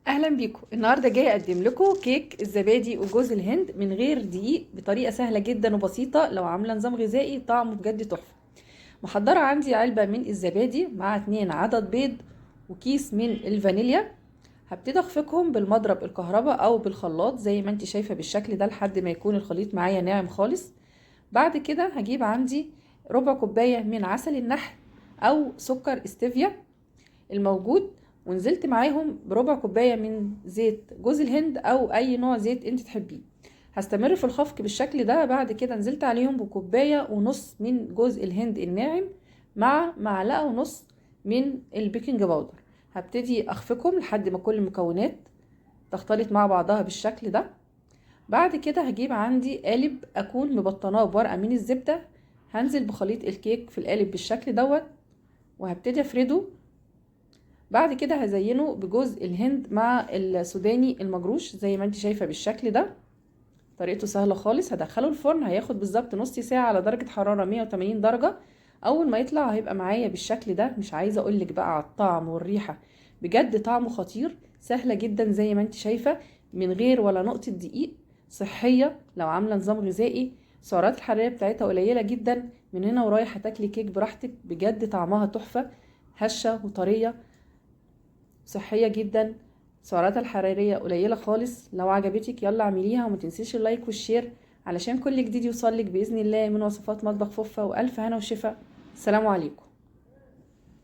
اهلا بيكم. النهارده جاي اقدم لكم كيك الزبادي وجوز الهند من غير دقيق بطريقه سهله جدا وبسيطه. لو عامله نظام غذائي طعمه بجد تحفه. محضره عندي علبه من الزبادي مع 2 عدد بيض وكيس من الفانيليا. هبتدي اخفقهم بالمضرب الكهرباء او بالخلاط زي ما انت شايفه بالشكل ده لحد ما يكون الخليط معايا ناعم خالص. بعد كده هجيب عندي ربع كوبايه من عسل النحل او سكر استevia الموجود، ونزلت معاهم بربع كوبايه من زيت جوز الهند او اي نوع زيت انت تحبيه. هستمر في الخفق بالشكل ده. بعد كده نزلت عليهم بكوبايه ونص من جوز الهند الناعم مع معلقه ونص من البيكنج باودر. هبتدي اخفقهم لحد ما كل المكونات تختلط مع بعضها بالشكل ده. بعد كده هجيب عندي قالب اكون مبطناه بورقه من الزبده، هنزل بخليط الكيك في القالب بالشكل دوت وهبتدي افرده. بعد كده هزينه بجوز الهند مع السوداني المجروش زي ما انت شايفه بالشكل ده. طريقته سهله خالص. هدخله الفرن، هياخد بالظبط نص ساعه على درجه حراره 180 درجه. اول ما يطلع هيبقى معايا بالشكل ده. مش عايزه اقولك بقى على الطعم والريحه، بجد طعمه خطير. سهله جدا زي ما انت شايفه، من غير ولا نقطه دقيق، صحيه لو عامله نظام غذائي. السعرات الحراريه بتاعتها قليله جدا. من هنا ورايح هتاكلي كيك براحتك، بجد طعمها تحفه، هشه وطريه، صحية جدا، سعراتها الحرارية قليلة خالص. لو عجبتك يلا اعمليها وما تنسيش اللايك والشير علشان كل جديد يوصلك بإذن الله من وصفات مطبخ فوفا. وألف هنا وشفا. السلام عليكم.